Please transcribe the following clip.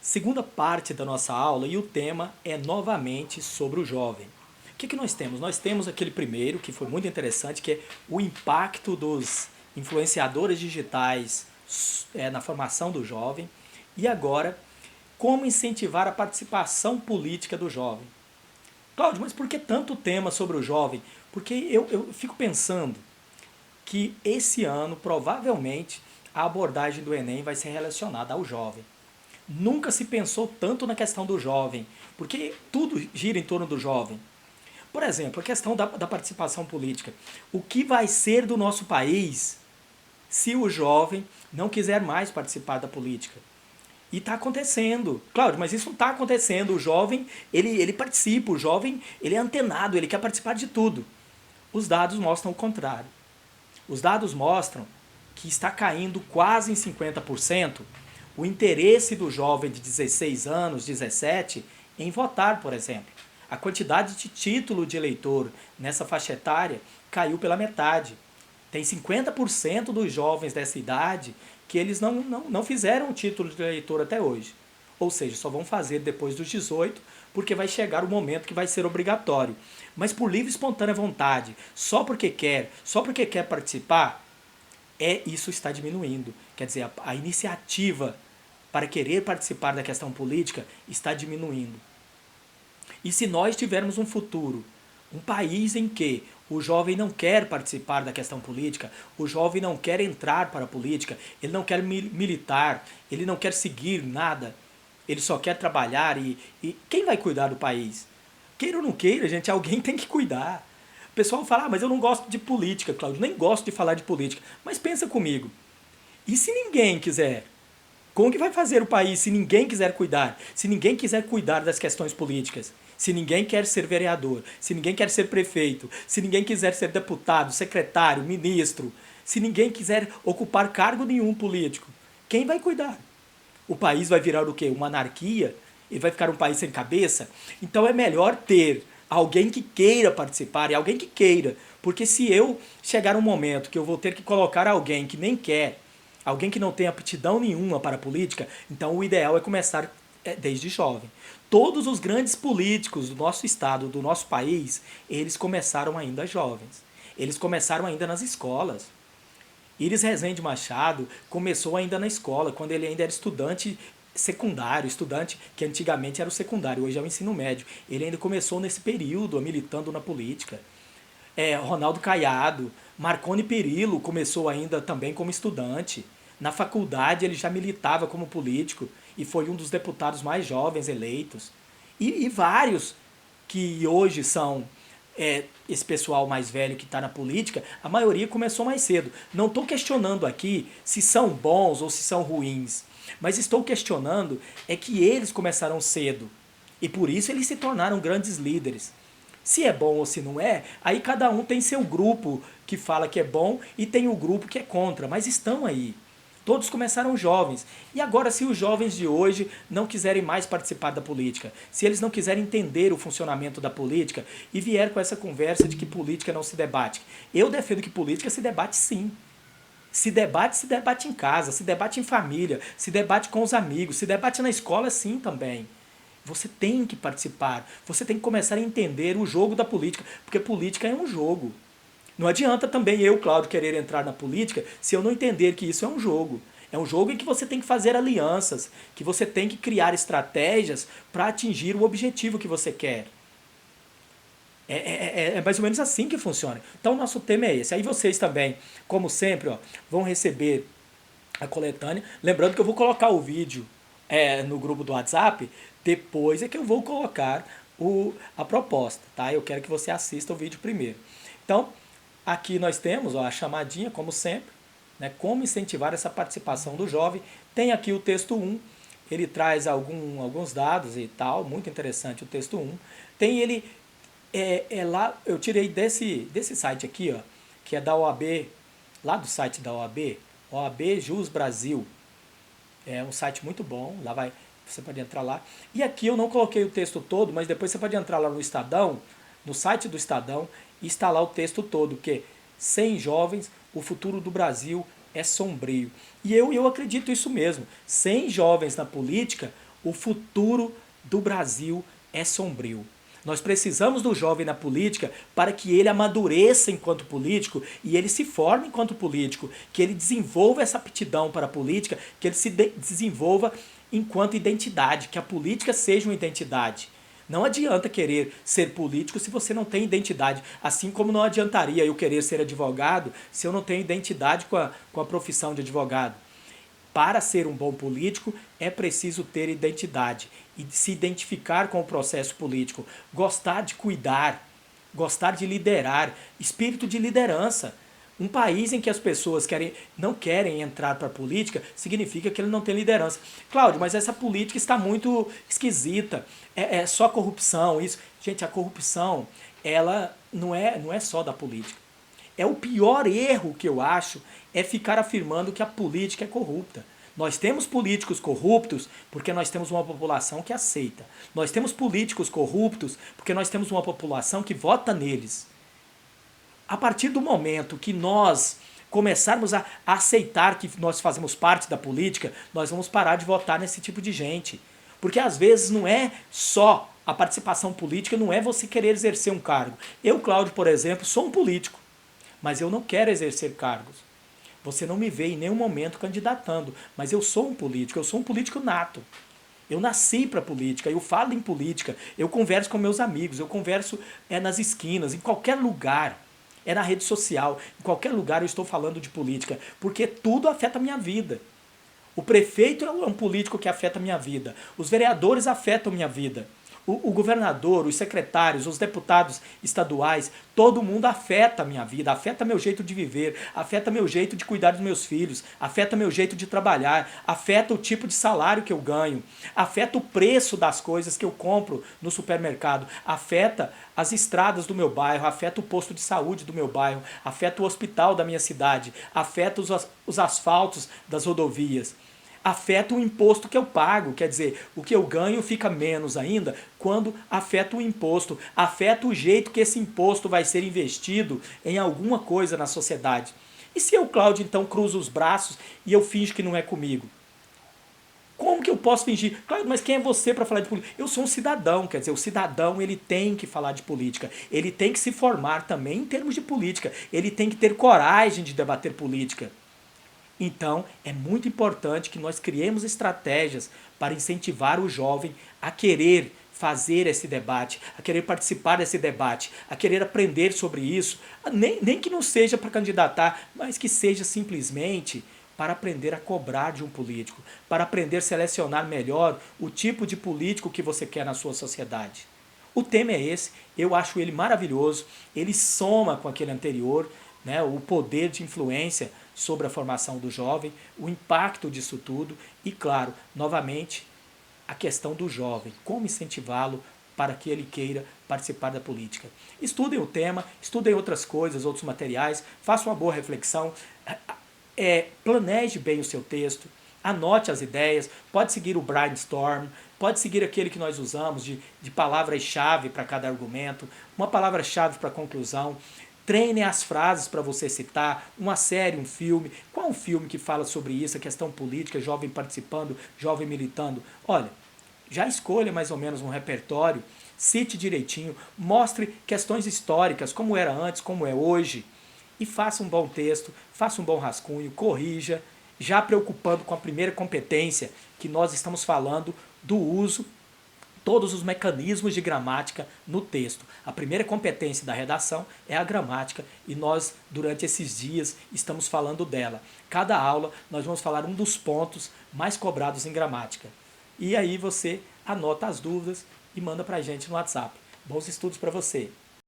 Segunda parte da nossa aula e o tema é novamente sobre o jovem. O que nós temos? Nós temos aquele primeiro, que foi muito interessante, que é o impacto dos influenciadores digitais na formação do jovem. E agora, como incentivar a participação política do jovem. Cláudio, mas por que tanto tema sobre o jovem? Porque eu fico pensando que esse ano, provavelmente, a abordagem do Enem vai ser relacionada ao jovem. Nunca se pensou tanto na questão do jovem, porque tudo gira em torno do jovem. Por exemplo, a questão da participação política. O que vai ser do nosso país se o jovem não quiser mais participar da política? E está acontecendo. Cláudio, mas isso não está acontecendo. O jovem, ele participa, o jovem, ele é antenado, ele quer participar de tudo. Os dados mostram o contrário. Os dados mostram que está caindo quase em 50% o interesse do jovem de 16 anos, 17, em votar, por exemplo. A quantidade de título de eleitor nessa faixa etária caiu pela metade. Tem 50% dos jovens dessa idade que eles não fizeram o título de eleitor até hoje. Ou seja, só vão fazer depois dos 18, porque vai chegar o momento que vai ser obrigatório. Mas por livre e espontânea vontade, só porque quer participar, isso está diminuindo. Quer dizer, a iniciativa para querer participar da questão política está diminuindo. E se nós tivermos um futuro, um país em que o jovem não quer participar da questão política, o jovem não quer entrar para a política, ele não quer militar, ele não quer seguir nada, ele só quer trabalhar e quem vai cuidar do país? Queira ou não queira, gente, alguém tem que cuidar. O pessoal fala, mas eu não gosto de política, Cláudio, nem gosto de falar de política. Mas pensa comigo, e se ninguém quiser? Como que vai fazer o país se ninguém quiser cuidar? Se ninguém quiser cuidar das questões políticas? Se ninguém quer ser vereador? Se ninguém quer ser prefeito? Se ninguém quiser ser deputado, secretário, ministro? Se ninguém quiser ocupar cargo nenhum político? Quem vai cuidar? O país vai virar o quê? Uma anarquia? E vai ficar um país sem cabeça? Então é melhor ter alguém que queira participar e alguém que queira. Porque se eu chegar um momento que eu vou ter que colocar alguém que nem quer, alguém que não tem aptidão nenhuma para a política, então o ideal é começar desde jovem. Todos os grandes políticos do nosso estado, do nosso país, eles começaram ainda jovens. Eles começaram ainda nas escolas. Iris Rezende Machado começou ainda na escola, quando ele ainda era estudante secundário, estudante que antigamente era o secundário, hoje é o ensino médio. Ele ainda começou nesse período, militando na política. Ronaldo Caiado, Marconi Perillo começou ainda também como estudante. Na faculdade ele já militava como político e foi um dos deputados mais jovens eleitos. E vários que hoje são esse pessoal mais velho que está na política, a maioria começou mais cedo. Não estou questionando aqui se são bons ou se são ruins, mas estou questionando é que eles começaram cedo e por isso eles se tornaram grandes líderes. Se é bom ou se não é, aí cada um tem seu grupo que fala que é bom e tem o grupo que é contra, mas estão aí. Todos começaram jovens. E agora, se os jovens de hoje não quiserem mais participar da política, se eles não quiserem entender o funcionamento da política e vier com essa conversa de que política não se debate, eu defendo que política se debate sim. Se debate em casa, se debate em família, se debate com os amigos, se debate na escola sim também. Você tem que participar, você tem que começar a entender o jogo da política, porque política é um jogo. Não adianta também eu, Cláudio, querer entrar na política se eu não entender que isso é um jogo. É um jogo em que você tem que fazer alianças, que você tem que criar estratégias para atingir o objetivo que você quer. É mais ou menos assim que funciona. Então, o nosso tema é esse. Aí vocês também, como sempre, ó, vão receber a coletânea. Lembrando que eu vou colocar o vídeo no grupo do WhatsApp, depois é que eu vou colocar a proposta, tá? Eu quero que você assista o vídeo primeiro. Então, aqui nós temos ó, a chamadinha, como sempre, né? Como incentivar essa participação do jovem. Tem aqui o texto 1, ele traz alguns dados e tal, muito interessante o texto 1. Tem ele, lá, eu tirei desse site aqui, ó, que é da OAB, lá do site da OAB Jus Brasil. É um site muito bom, lá você pode entrar lá. E aqui eu não coloquei o texto todo, mas depois você pode entrar lá no Estadão, no site do Estadão, e está lá o texto todo, que sem jovens, o futuro do Brasil é sombrio. E eu acredito isso mesmo. Sem jovens na política, o futuro do Brasil é sombrio. Nós precisamos do jovem na política para que ele amadureça enquanto político e ele se forme enquanto político, que ele desenvolva essa aptidão para a política, que ele se desenvolva enquanto identidade, que a política seja uma identidade. Não adianta querer ser político se você não tem identidade, assim como não adiantaria eu querer ser advogado se eu não tenho identidade com a profissão de advogado. Para ser um bom político, é preciso ter identidade e se identificar com o processo político, gostar de cuidar, gostar de liderar, espírito de liderança. Um país em que as pessoas não querem entrar para a política significa que ele não tem liderança. Cláudio, mas essa política está muito esquisita, é só corrupção, isso. Gente, a corrupção, ela não é só da política. É o pior erro que eu acho, é ficar afirmando que a política é corrupta. Nós temos políticos corruptos porque nós temos uma população que aceita. Nós temos políticos corruptos porque nós temos uma população que vota neles. A partir do momento que nós começarmos a aceitar que nós fazemos parte da política, nós vamos parar de votar nesse tipo de gente. Porque às vezes não é só a participação política, não é você querer exercer um cargo. Eu, Cláudio, por exemplo, sou um político, mas eu não quero exercer cargos. Você não me vê em nenhum momento candidatando, mas eu sou um político nato. Eu nasci para política, eu falo em política, eu converso com meus amigos, eu converso nas esquinas, em qualquer lugar. É na rede social, em qualquer lugar eu estou falando de política, porque tudo afeta a minha vida. O prefeito é um político que afeta a minha vida, os vereadores afetam a minha vida. O governador, os secretários, os deputados estaduais, todo mundo afeta a minha vida, afeta meu jeito de viver, afeta meu jeito de cuidar dos meus filhos, afeta meu jeito de trabalhar, afeta o tipo de salário que eu ganho, afeta o preço das coisas que eu compro no supermercado, afeta as estradas do meu bairro, afeta o posto de saúde do meu bairro, afeta o hospital da minha cidade, afeta os asfaltos das rodovias. Afeta o imposto que eu pago, quer dizer, o que eu ganho fica menos ainda quando afeta o imposto, afeta o jeito que esse imposto vai ser investido em alguma coisa na sociedade. E se eu, Cláudio, então cruzo os braços e eu finjo que não é comigo? Como que eu posso fingir? Cláudio, mas quem é você para falar de política? Eu sou um cidadão, quer dizer, o cidadão ele tem que falar de política, ele tem que se formar também em termos de política, ele tem que ter coragem de debater política. Então, é muito importante que nós criemos estratégias para incentivar o jovem a querer fazer esse debate, a querer participar desse debate, a querer aprender sobre isso, nem que não seja para candidatar, mas que seja simplesmente para aprender a cobrar de um político, para aprender a selecionar melhor o tipo de político que você quer na sua sociedade. O tema é esse, eu acho ele maravilhoso, ele soma com aquele anterior, né, o poder de influência sobre a formação do jovem, o impacto disso tudo e, claro, novamente, a questão do jovem, como incentivá-lo para que ele queira participar da política. Estudem o tema, estudem outras coisas, outros materiais, façam uma boa reflexão, planeje bem o seu texto, anote as ideias, pode seguir o brainstorm, pode seguir aquele que nós usamos de palavras-chave para cada argumento, uma palavra-chave para a conclusão. Treinem as frases para você citar, uma série, um filme. Qual é um filme que fala sobre isso, a questão política, jovem participando, jovem militando? Olha, já escolha mais ou menos um repertório, cite direitinho, mostre questões históricas, como era antes, como é hoje, e faça um bom texto, faça um bom rascunho, corrija, já preocupando com a primeira competência que nós estamos falando do uso todos os mecanismos de gramática no texto. A primeira competência da redação é a gramática e nós, durante esses dias, estamos falando dela. Cada aula nós vamos falar um dos pontos mais cobrados em gramática. E aí você anota as dúvidas e manda pra gente no WhatsApp. Bons estudos para você!